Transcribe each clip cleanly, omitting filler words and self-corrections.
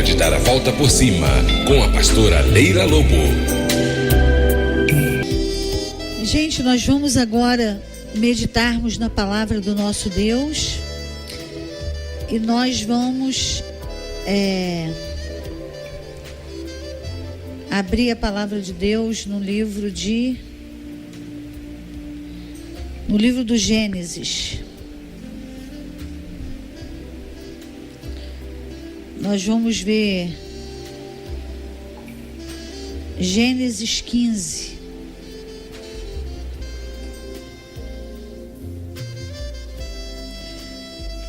de dar a volta por cima, com a pastora Leila Lobo. Gente, nós vamos agora meditarmos na palavra do nosso Deus e nós vamos abrir a palavra de Deus no livro do Gênesis. Nós vamos ver Gênesis 15.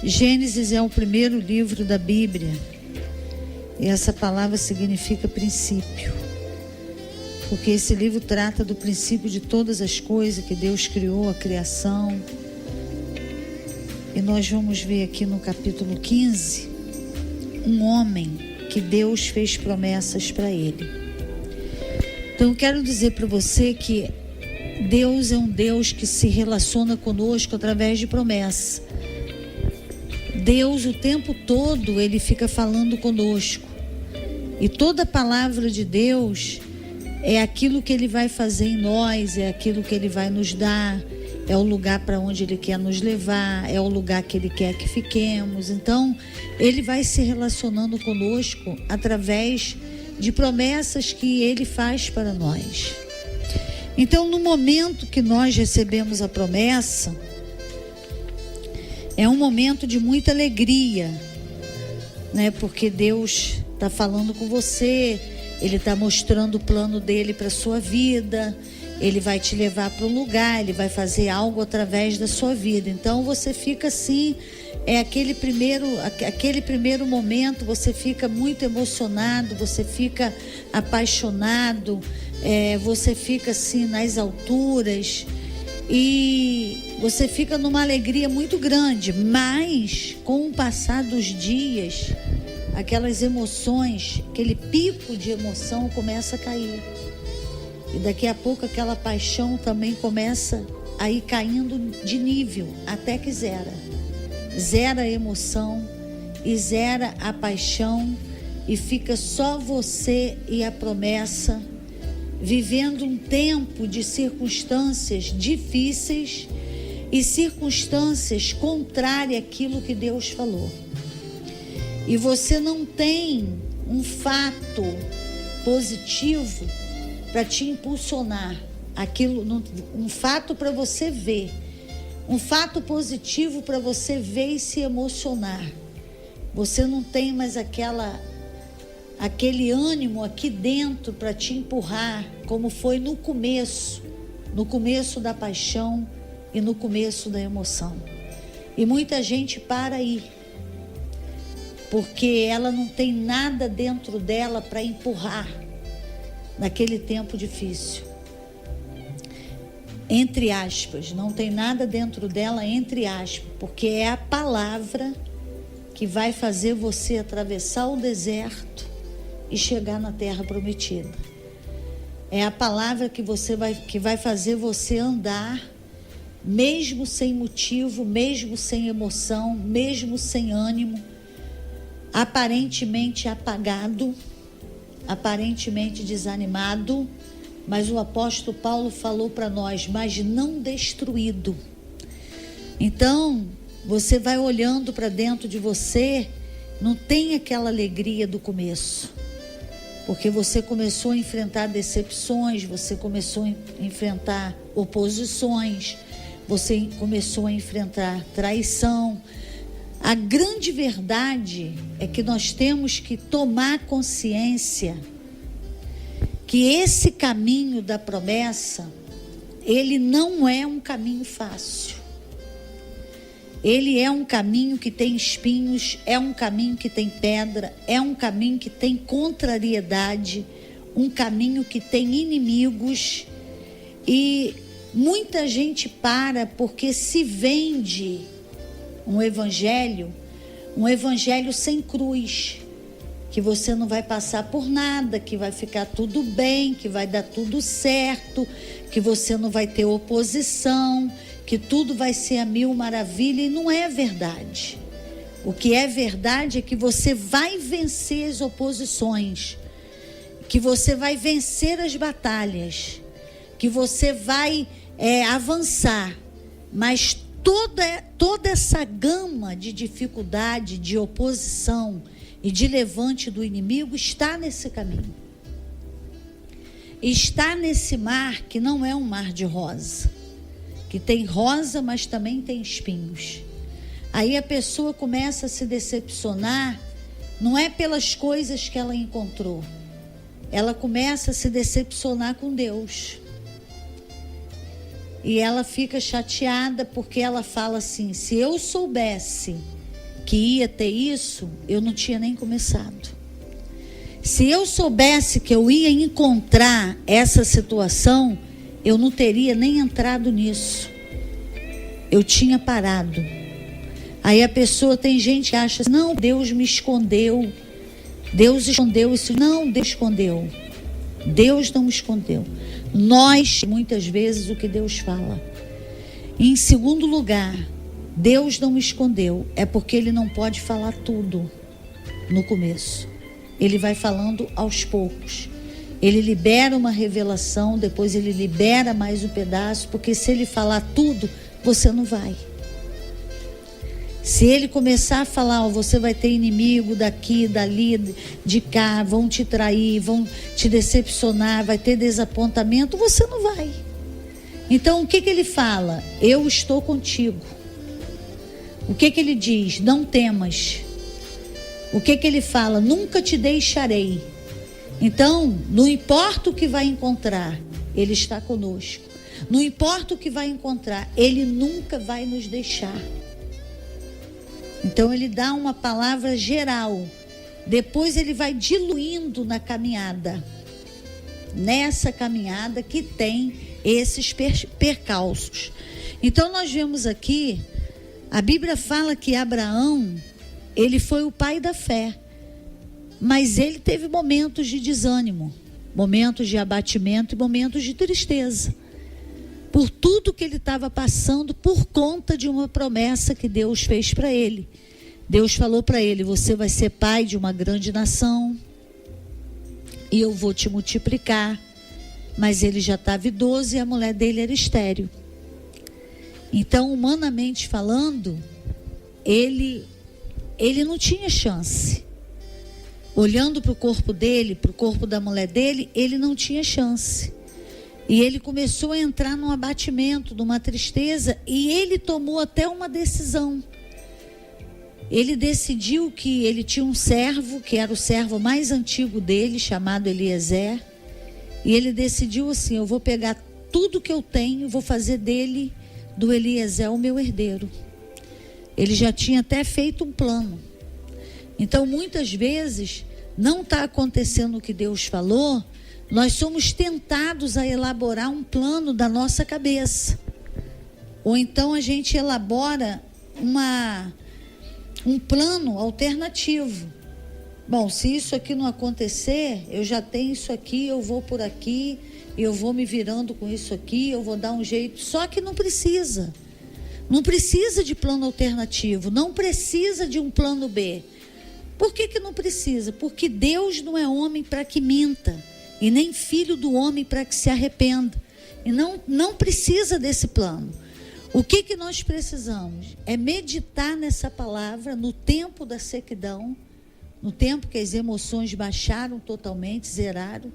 Gênesis é o primeiro livro da Bíblia e essa palavra significa princípio, porque esse livro trata do princípio de todas as coisas que Deus criou, a criação. E nós vamos ver aqui no capítulo 15 um homem que Deus fez promessas para ele. Então eu quero dizer para você que Deus é um Deus que se relaciona conosco através de promessas. Deus o tempo todo ele fica falando conosco, e toda a palavra de Deus é aquilo que ele vai fazer em nós, é aquilo que ele vai nos dar, é o lugar para onde ele quer nos levar, é o lugar que ele quer que fiquemos. Então ele vai se relacionando conosco através de promessas que ele faz para nós. Então no momento que nós recebemos a promessa, é um momento de muita alegria, né? Porque Deus está falando com você, Ele está mostrando o plano dele para a sua vida, Ele vai te levar para um lugar, Ele vai fazer algo através da sua vida. Então você fica assim, aquele primeiro momento, você fica muito emocionado, você fica apaixonado, você fica assim nas alturas, e você fica numa alegria muito grande. Mas com o passar dos dias, aquelas emoções, aquele pico de emoção começa a cair, e daqui a pouco aquela paixão também começa a ir caindo de nível, até que zera a emoção e zera a paixão, e fica só você e a promessa, vivendo um tempo de circunstâncias difíceis e circunstâncias contrárias àquilo que Deus falou. E você não tem um fato positivo para te impulsionar, um fato para você ver, um fato positivo para você ver e se emocionar. Você não tem mais aquele ânimo aqui dentro para te empurrar, como foi no começo da paixão e no começo da emoção. E muita gente para aí, porque ela não tem nada dentro dela para empurrar naquele tempo difícil. Entre aspas, não tem nada dentro dela, entre aspas, porque é a palavra que vai fazer você atravessar o deserto e chegar na terra prometida. É a palavra que vai fazer você andar, mesmo sem motivo, mesmo sem emoção, mesmo sem ânimo, aparentemente apagado, aparentemente desanimado, mas o apóstolo Paulo falou para nós, mas não destruído. Então você vai olhando para dentro de você, não tem aquela alegria do começo, porque você começou a enfrentar decepções, você começou a enfrentar oposições, você começou a enfrentar traição. A grande verdade é que nós temos que tomar consciência que esse caminho da promessa, ele não é um caminho fácil. Ele é um caminho que tem espinhos, é um caminho que tem pedra, é um caminho que tem contrariedade, um caminho que tem inimigos. E muita gente para porque se vende um evangelho sem cruz, que você não vai passar por nada, que vai ficar tudo bem, que vai dar tudo certo, que você não vai ter oposição, que tudo vai ser a mil maravilha. E não é verdade. O que é verdade é que você vai vencer as oposições, que você vai vencer as batalhas, que você vai avançar, mas toda essa gama de dificuldade, de oposição e de levante do inimigo está nesse caminho. Está nesse mar que não é um mar de rosa, que tem rosa, mas também tem espinhos. Aí a pessoa começa a se decepcionar, não é pelas coisas que ela encontrou, ela começa a se decepcionar com Deus. E ela fica chateada porque ela fala assim: se eu soubesse que ia ter isso, eu não tinha nem começado. Se eu soubesse que eu ia encontrar essa situação, eu não teria nem entrado nisso. Eu tinha parado. Aí a pessoa, tem gente que acha: não, Deus me escondeu. Deus escondeu isso. Não, Deus escondeu. Deus não escondeu. Nós, muitas vezes, o que Deus fala. E, em segundo lugar, Deus não me escondeu. É porque Ele não pode falar tudo no começo. Ele vai falando aos poucos. Ele libera uma revelação, depois Ele libera mais um pedaço, porque se Ele falar tudo, você não vai. Se Ele começar a falar: você vai ter inimigo daqui, dali, de cá, vão te trair, vão te decepcionar, vai ter desapontamento, você não vai. Então o que Ele fala? Eu estou contigo. O que Ele diz? Não temas. O que Ele fala? Nunca te deixarei. Então, não importa o que vai encontrar, Ele está conosco. Não importa o que vai encontrar, Ele nunca vai nos deixar. Então Ele dá uma palavra geral, depois Ele vai diluindo na caminhada, nessa caminhada que tem esses percalços. Então nós vemos aqui, a Bíblia fala que Abraão, ele foi o pai da fé, mas ele teve momentos de desânimo, momentos de abatimento e momentos de tristeza, por tudo que ele estava passando, por conta de uma promessa que Deus fez para ele. Deus falou para ele: você vai ser pai de uma grande nação e eu vou te multiplicar. Mas ele já estava idoso e a mulher dele era estéril. Então, humanamente falando, ele não tinha chance. Olhando para o corpo dele, para o corpo da mulher dele, ele não tinha chance. E ele começou a entrar num abatimento, numa tristeza, e ele tomou até uma decisão. Ele decidiu que ele tinha um servo, que era o servo mais antigo dele, chamado Eliezer, e ele decidiu assim: eu vou pegar tudo que eu tenho, vou fazer dele, do Eliezer, o meu herdeiro. Ele já tinha até feito um plano. Então, muitas vezes, não está acontecendo o que Deus falou, nós somos tentados a elaborar um plano da nossa cabeça. Ou então a gente elabora um plano alternativo. Bom, se isso aqui não acontecer, eu já tenho isso aqui, eu vou por aqui, eu vou me virando com isso aqui, eu vou dar um jeito. Só que não precisa. Não precisa de plano alternativo, não precisa de um plano B. Por que não precisa? Porque Deus não é homem para que minta, e nem filho do homem para que se arrependa. E não precisa desse plano. O que nós precisamos? É meditar nessa palavra no tempo da sequidão, no tempo que as emoções baixaram totalmente, zeraram.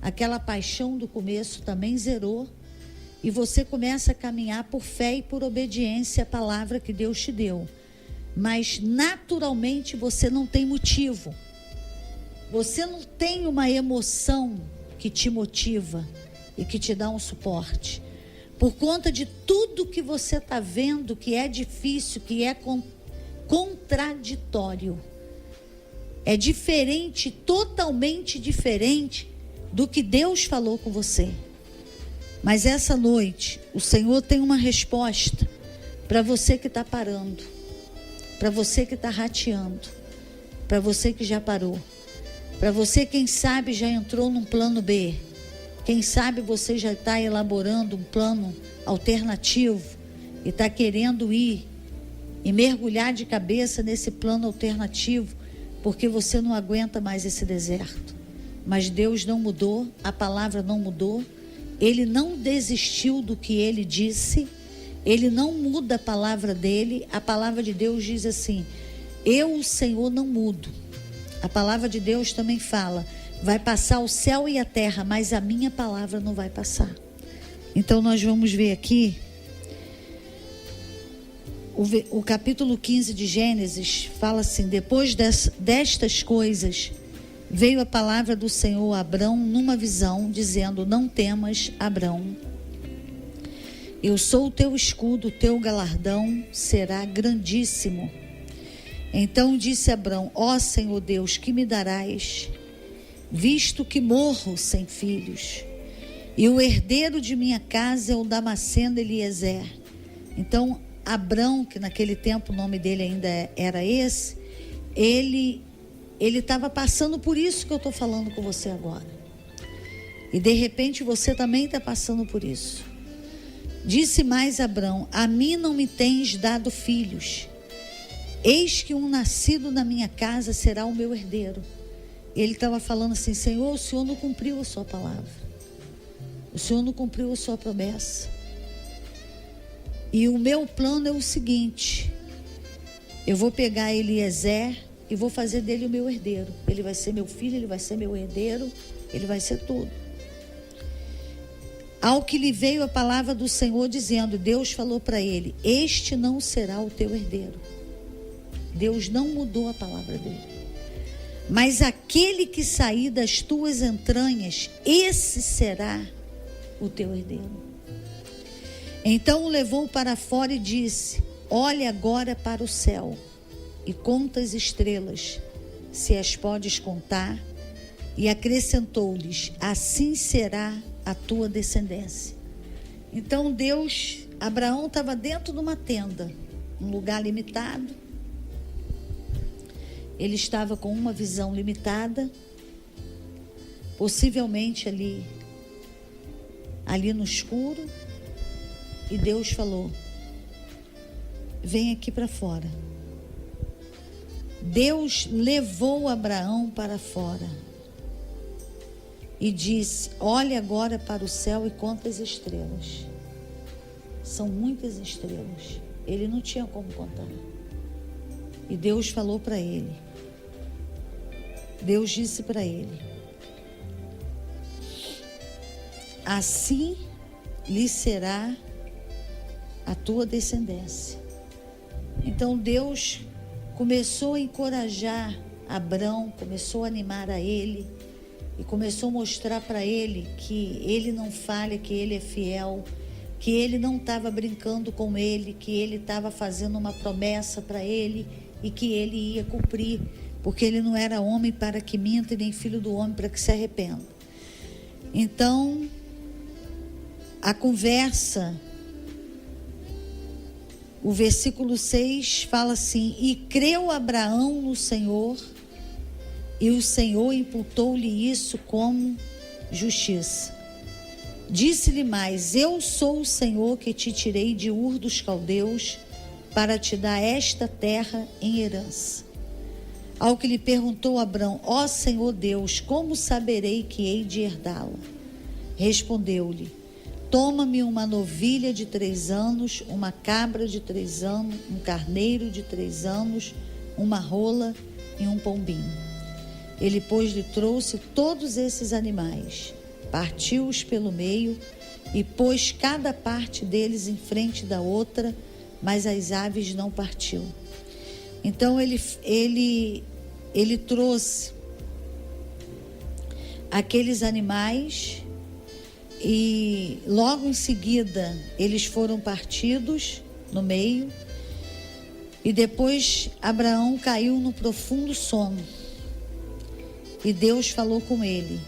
Aquela paixão do começo também zerou. E você começa a caminhar por fé e por obediência à palavra que Deus te deu. Mas naturalmente você não tem motivo. Você não tem uma emoção que te motiva e que te dá um suporte. Por conta de tudo que você está vendo, que é difícil, que é contraditório. É diferente, totalmente diferente do que Deus falou com você. Mas essa noite, o Senhor tem uma resposta para você que está parando, para você que está rateando, para você que já parou, para você, quem sabe, já entrou num plano B, quem sabe você já está elaborando um plano alternativo e está querendo ir e mergulhar de cabeça nesse plano alternativo, porque você não aguenta mais esse deserto. Mas Deus não mudou, a palavra não mudou, Ele não desistiu do que Ele disse, Ele não muda a palavra dEle. A palavra de Deus diz assim: eu, o Senhor, não mudo. A palavra de Deus também fala: vai passar o céu e a terra, mas a minha palavra não vai passar. Então nós vamos ver aqui o capítulo 15 de Gênesis. Fala assim: depois destas coisas veio a palavra do Senhor a Abrão numa visão, dizendo: não temas, Abrão, eu sou o teu escudo, o teu galardão será grandíssimo. Então disse Abrão: ó Senhor Deus, que me darás, visto que morro sem filhos, e o herdeiro de minha casa é o Damasceno Eliezer. Então Abrão, que naquele tempo o nome dele ainda era esse, ele estava passando por isso que eu estou falando com você agora. E de repente você também está passando por isso. Disse mais Abrão: a mim não me tens dado filhos, eis que um nascido na minha casa será o meu herdeiro. Ele estava falando assim: Senhor, o Senhor não cumpriu a sua palavra, o Senhor não cumpriu a sua promessa. E o meu plano é o seguinte: eu vou pegar Eliezer e vou fazer dele o meu herdeiro. Ele vai ser meu filho, ele vai ser meu herdeiro, ele vai ser tudo. Ao que lhe veio a palavra do Senhor dizendo, Deus falou para ele: este não será o teu herdeiro. Deus não mudou a palavra dele. Mas aquele que sair das tuas entranhas, esse será o teu herdeiro. Então o levou para fora e disse: olha agora para o céu e conta as estrelas, se as podes contar. E acrescentou-lhes: assim será a tua descendência. Então Abraão estava dentro de uma tenda, um lugar limitado. Ele estava com uma visão limitada, possivelmente ali no escuro. E Deus falou: vem aqui para fora. Deus levou Abraão para fora e disse: olha agora para o céu e conta as estrelas. São muitas estrelas. Ele não tinha como contar. E Deus falou para ele. Deus disse para ele: assim lhe será a tua descendência. Então Deus começou a encorajar Abrão, começou a animar a ele e começou a mostrar para ele que ele não falha, que ele é fiel, que ele não estava brincando com ele, que ele estava fazendo uma promessa para ele e que ele ia cumprir, porque ele não era homem para que minta e nem filho do homem para que se arrependa. Então a conversa, o versículo 6 fala assim: e creu Abraão no Senhor, e o Senhor imputou-lhe isso como justiça. Disse-lhe mais: eu sou o Senhor que te tirei de Ur dos Caldeus para te dar esta terra em herança. Ao que lhe perguntou Abrão: ó Senhor Deus, como saberei que hei de herdá-la? Respondeu-lhe: toma-me uma novilha de 3 anos, uma cabra de 3 anos, um carneiro de 3 anos, uma rola e um pombinho. Ele, pois, lhe trouxe todos esses animais, partiu-os pelo meio e pôs cada parte deles em frente da outra, mas as aves não partiu. Então ele trouxe aqueles animais e logo em seguida eles foram partidos no meio, e depois Abraão caiu no profundo sono e Deus falou com ele: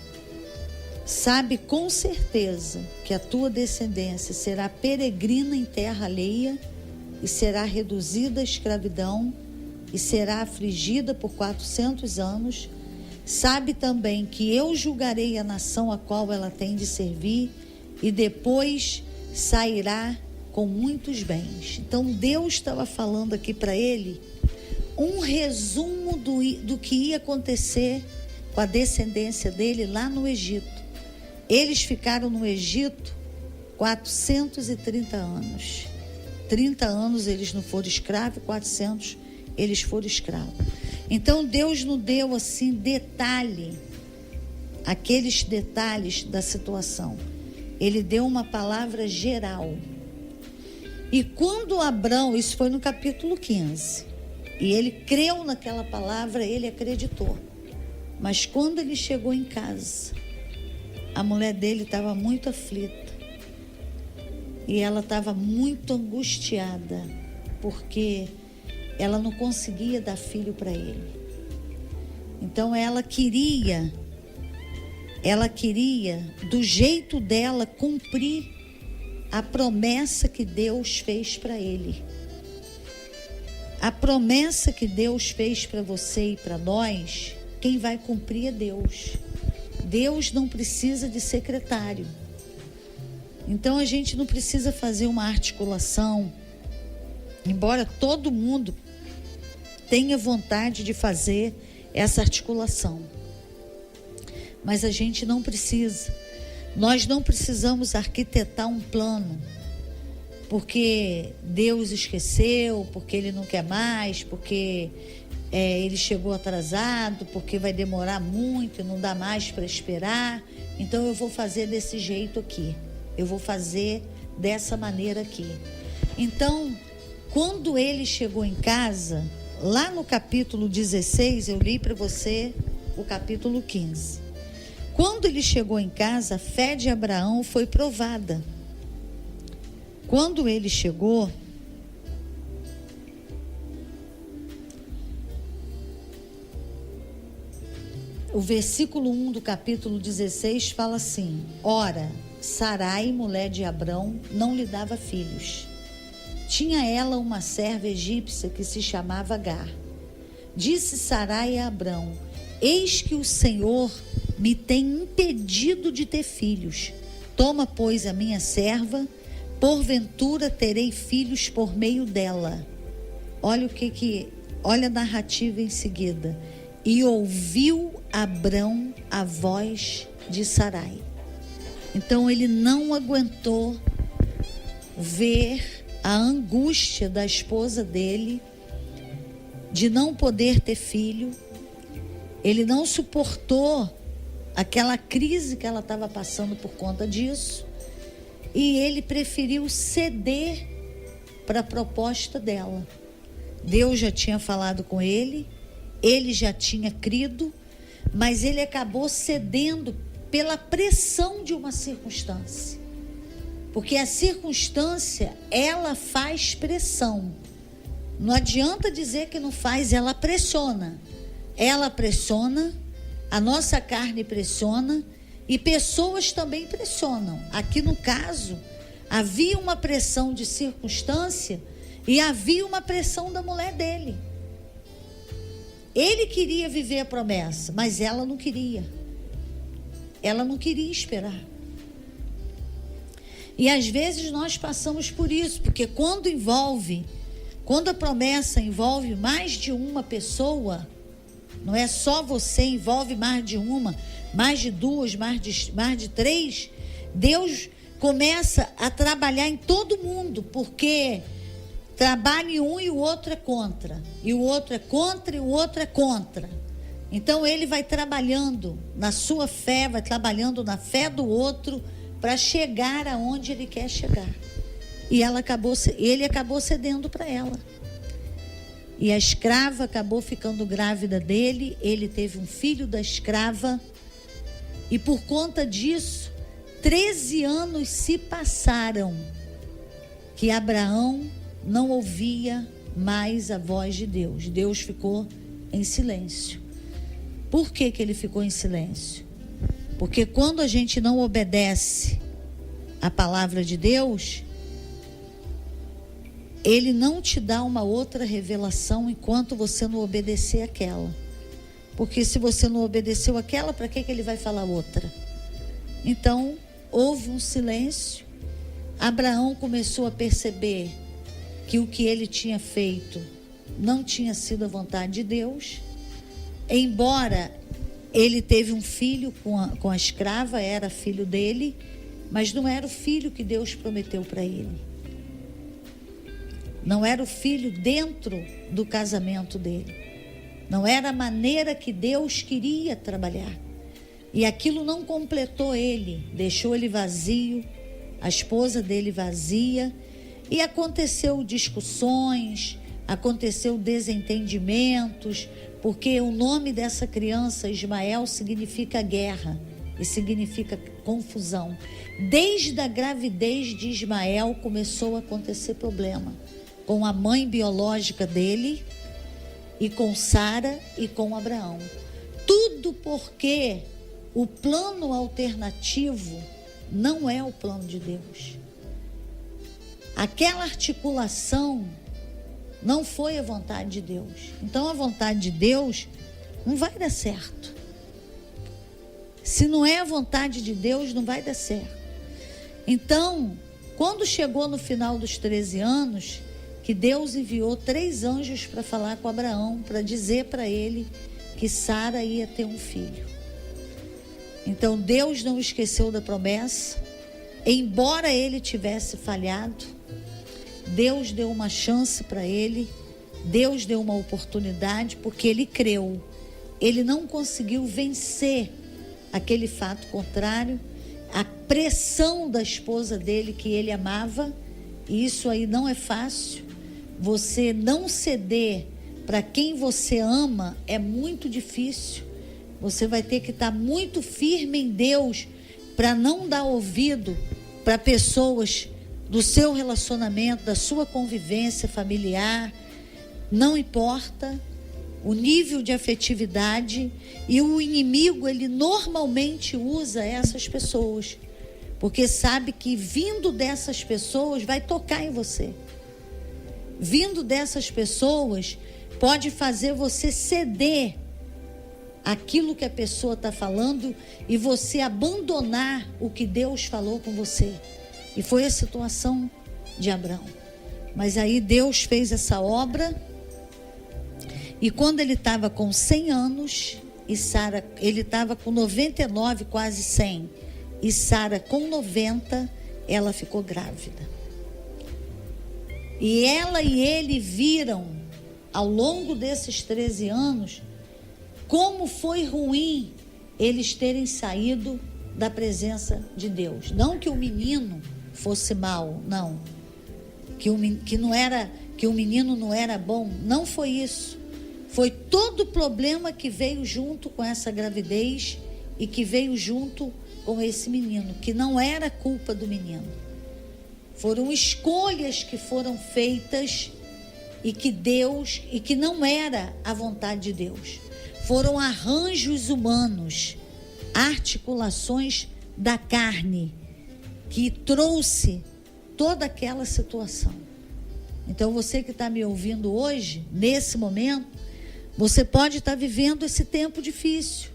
sabe com certeza que a tua descendência será peregrina em terra alheia e será reduzida à escravidão e será afligida por 400 anos. Sabe também que eu julgarei a nação a qual ela tem de servir, e depois sairá com muitos bens. Então Deus estava falando aqui para ele um resumo do que ia acontecer com a descendência dele lá no Egito. Eles ficaram no Egito 430 anos. 30 anos eles não foram escravos, 400 eles foram escravos. Então Deus nos deu assim detalhe, aqueles detalhes da situação. Ele deu uma palavra geral. E quando Abrão, isso foi no capítulo 15, e ele creu naquela palavra, ele acreditou. Mas quando ele chegou em casa, a mulher dele estava muito aflita. E ela estava muito angustiada, porque ela não conseguia dar filho para ele. Então ela queria, do jeito dela, cumprir a promessa que Deus fez para ele. A promessa que Deus fez para você e para nós, quem vai cumprir é Deus. Deus não precisa de secretário. Então a gente não precisa fazer uma articulação, embora todo mundo tenha vontade de fazer essa articulação. Mas a gente não precisa. Nós não precisamos arquitetar um plano, porque Deus esqueceu, porque Ele não quer mais, porque Ele chegou atrasado, porque vai demorar muito e não dá mais para esperar. Então eu vou fazer desse jeito aqui. Eu vou fazer dessa maneira aqui. Então, quando ele chegou em casa, lá no capítulo 16, eu li para você o capítulo 15. Quando ele chegou em casa, a fé de Abraão foi provada. Quando ele chegou, o versículo 1 do capítulo 16 fala assim: Ora, Sarai, mulher de Abrão, não lhe dava filhos. Tinha ela uma serva egípcia que se chamava Agar. Disse Sarai a Abrão: Eis que o Senhor me tem impedido de ter filhos. Toma, pois, a minha serva, porventura terei filhos por meio dela. Olha olha a narrativa em seguida. E ouviu Abrão a voz de Sarai. Então ele não aguentou ver a angústia da esposa dele de não poder ter filho. Ele não suportou aquela crise que ela estava passando por conta disso. E ele preferiu ceder para a proposta dela. Deus já tinha falado com ele, ele já tinha crido, mas ele acabou cedendo pela pressão de uma circunstância. Porque a circunstância, ela faz pressão. Não adianta dizer que não faz, ela pressiona. Ela pressiona, a nossa carne pressiona e pessoas também pressionam. Aqui no caso, havia uma pressão de circunstância e havia uma pressão da mulher dele. Ele queria viver a promessa, mas ela não queria. Ela não queria esperar. E às vezes nós passamos por isso, porque quando a promessa envolve mais de uma pessoa, não é só você, envolve mais de uma, mais de duas, mais de três, Deus começa a trabalhar em todo mundo, porque trabalha em um e o outro é contra, e o outro é contra e o outro é contra. Então ele vai trabalhando na sua fé, vai trabalhando na fé do outro para chegar aonde ele quer chegar. E ele acabou cedendo para ela. E a escrava acabou ficando grávida dele, ele teve um filho da escrava, e por conta disso, 13 anos se passaram que Abraão não ouvia mais a voz de Deus. Deus ficou em silêncio. Por que ele ficou em silêncio? Porque quando a gente não obedece a palavra de Deus, Ele não te dá uma outra revelação enquanto você não obedecer aquela. Porque se você não obedeceu aquela, para que Ele vai falar outra? Então, houve um silêncio Abraão começou a perceber que o que ele tinha feito não tinha sido a vontade de Deus. Embora ele teve um filho com a escrava, era filho dele, mas não era o filho que Deus prometeu para ele. Não era o filho dentro do casamento dele. Não era a maneira que Deus queria trabalhar. E aquilo não completou ele, deixou ele vazio, a esposa dele vazia, e aconteceu discussões, aconteceu desentendimentos, porque o nome dessa criança, Ismael, significa guerra e significa confusão. Desde a gravidez de Ismael começou a acontecer problema com a mãe biológica dele, e com Sara e com Abraão. Tudo porque o plano alternativo não é o plano de Deus. Aquela articulação não foi a vontade de Deus. Então a vontade de Deus não vai dar certo. Se não é a vontade de Deus, não vai dar certo. Então, quando chegou no final dos 13 anos, que Deus enviou 3 anjos para falar com Abraão, para dizer para ele que Sara ia ter um filho. Então Deus não esqueceu da promessa, embora ele tivesse falhado, Deus deu uma chance para ele, Deus deu uma oportunidade, porque ele creu. Ele não conseguiu vencer aquele fato contrário, a pressão da esposa dele que ele amava, e isso aí não é fácil. Você não ceder para quem você ama é muito difícil. Você vai ter que estar muito firme em Deus para não dar ouvido para pessoas do seu relacionamento, da sua convivência familiar. Não importa o nível de afetividade, e o inimigo, ele normalmente usa essas pessoas, porque sabe que vindo dessas pessoas vai tocar em você. Vindo dessas pessoas pode fazer você ceder aquilo que a pessoa está falando e você abandonar o que Deus falou com você. E foi a situação de Abraão. Mas aí Deus fez essa obra, e quando ele estava com 100 anos, e Sara, ele estava com 99, quase 100, e Sara com 90, ela ficou grávida. E ela e ele viram, ao longo desses 13 anos, como foi ruim eles terem saído da presença de Deus. Não que o menino fosse mau, não. Que o menino não era bom, não foi isso. Foi todo o problema que veio junto com essa gravidez e que veio junto com esse menino, que não era culpa do menino. Foram escolhas que foram feitas e que não era a vontade de Deus. Foram arranjos humanos, articulações da carne, que trouxe toda aquela situação. Então você que está me ouvindo hoje, nesse momento, você pode estar vivendo esse tempo difícil.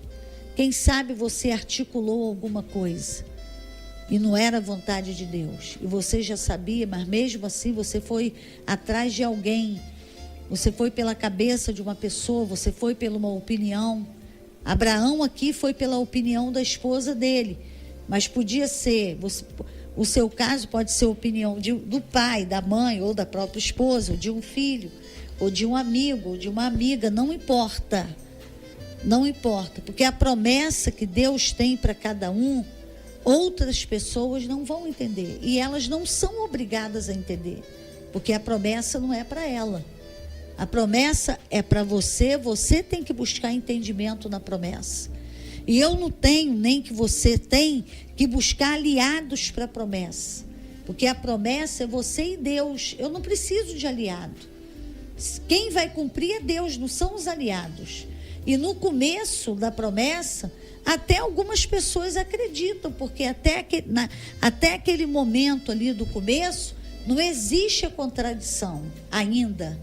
Quem sabe você articulou alguma coisa e não era a vontade de Deus, e você já sabia, mas mesmo assim você foi atrás de alguém, você foi pela cabeça de uma pessoa, você foi pela uma opinião. Abraão aqui foi pela opinião da esposa dele, mas podia ser, o seu caso pode ser a opinião do pai, da mãe, ou da própria esposa, ou de um filho, ou de um amigo, ou de uma amiga, não importa. Não importa, porque a promessa que Deus tem para cada um, outras pessoas não vão entender, e elas não são obrigadas a entender, porque a promessa não é para ela. A promessa é para você, você tem que buscar entendimento na promessa. E eu não tenho, nem que você tem, que buscar aliados para a promessa. Porque a promessa é você e Deus. Eu não preciso de aliado. Quem vai cumprir é Deus, não são os aliados. E no começo da promessa, até algumas pessoas acreditam, porque até aquele momento ali do começo, não existe a contradição ainda.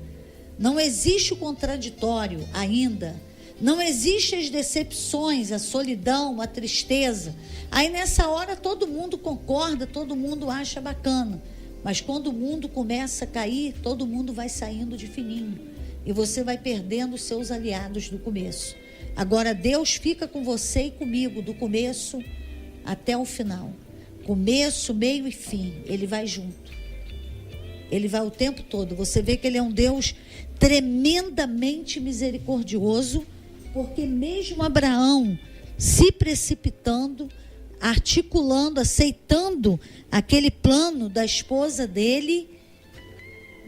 Não existe o contraditório ainda. Não existem as decepções, a solidão, a tristeza. Aí nessa hora todo mundo concorda, todo mundo acha bacana. Mas quando o mundo começa a cair, todo mundo vai saindo de fininho. E você vai perdendo os seus aliados do começo. Agora Deus fica com você e comigo do começo até o final. Começo, meio e fim. Ele vai junto. Ele vai o tempo todo. Você vê que Ele é um Deus tremendamente misericordioso, porque mesmo Abraão se precipitando, articulando, aceitando aquele plano da esposa dele,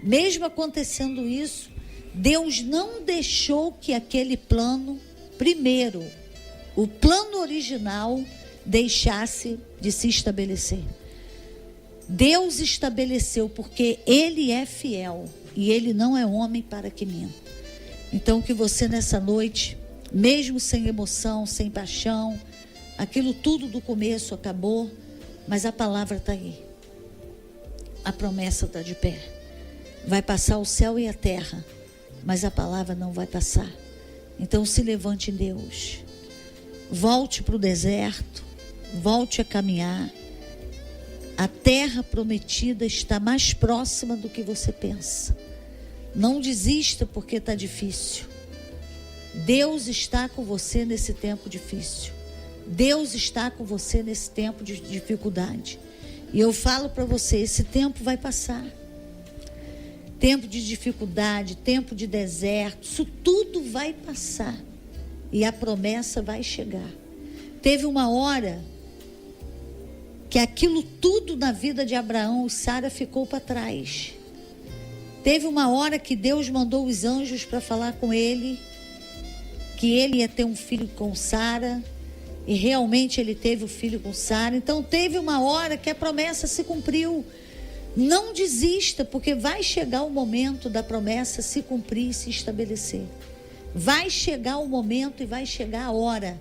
mesmo acontecendo isso, Deus não deixou que aquele plano, primeiro, o plano original, deixasse de se estabelecer. Deus estabeleceu, porque Ele é fiel e Ele não é homem para que minta. Então que você nessa noite, mesmo sem emoção, sem paixão, aquilo tudo do começo acabou, mas a palavra está aí. A promessa está de pé. Vai passar o céu e a terra, mas a palavra não vai passar. Então se levante em Deus. Volte para o deserto, volte a caminhar. A terra prometida está mais próxima do que você pensa. Não desista porque está difícil. Deus está com você nesse tempo difícil. Deus está com você nesse tempo de dificuldade. E eu falo para você, esse tempo vai passar. Tempo de dificuldade, tempo de deserto, isso tudo vai passar. E a promessa vai chegar. Teve uma hora que aquilo tudo na vida de Abraão e Sara ficou para trás. Teve uma hora que Deus mandou os anjos para falar com ele, que ele ia ter um filho com Sara, e realmente ele teve o filho com Sara. Então teve uma hora que a promessa se cumpriu. Não desista, porque vai chegar o momento da promessa se cumprir e se estabelecer. Vai chegar o momento e vai chegar a hora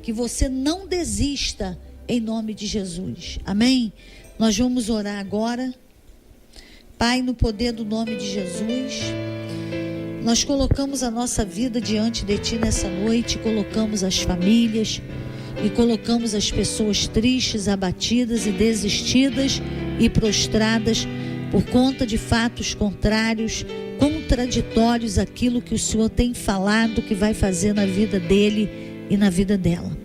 que você não desista, em nome de Jesus. Amém? Nós vamos orar agora. Pai, no poder do nome de Jesus, nós colocamos a nossa vida diante de Ti nessa noite, colocamos as famílias e colocamos as pessoas tristes, abatidas e desistidas e prostradas por conta de fatos contrários, contraditórios àquilo que o Senhor tem falado que vai fazer na vida dele e na vida dela.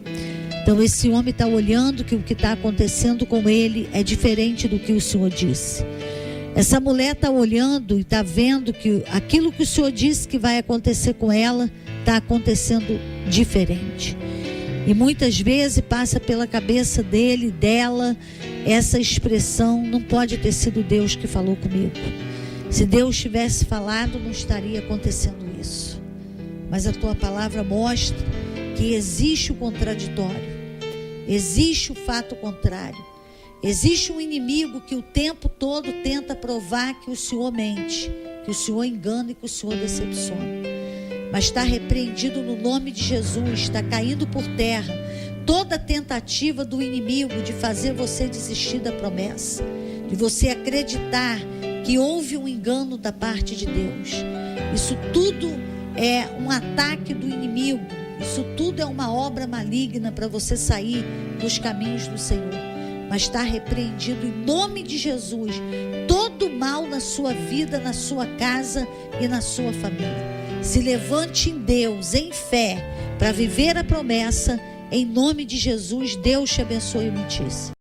Então esse homem está olhando que o que está acontecendo com ele é diferente do que o Senhor disse. Essa mulher está olhando e está vendo que aquilo que o Senhor disse que vai acontecer com ela está acontecendo diferente. E muitas vezes passa pela cabeça dele, dela, essa expressão: não pode ter sido Deus que falou comigo. Se Deus tivesse falado, não estaria acontecendo isso. Mas a tua palavra mostra que existe o contraditório, existe o fato contrário, existe um inimigo que o tempo todo tenta provar que o Senhor mente, que o Senhor engana e que o Senhor decepciona. Mas está repreendido no nome de Jesus, está caindo por terra toda tentativa do inimigo de fazer você desistir da promessa, de você acreditar que houve um engano da parte de Deus. Isso tudo é um ataque do inimigo, isso tudo é uma obra maligna para você sair dos caminhos do Senhor. Mas está repreendido em nome de Jesus todo mal na sua vida, na sua casa e na sua família. Se levante em Deus, em fé, para viver a promessa. Em nome de Jesus, Deus te abençoe muitíssimo.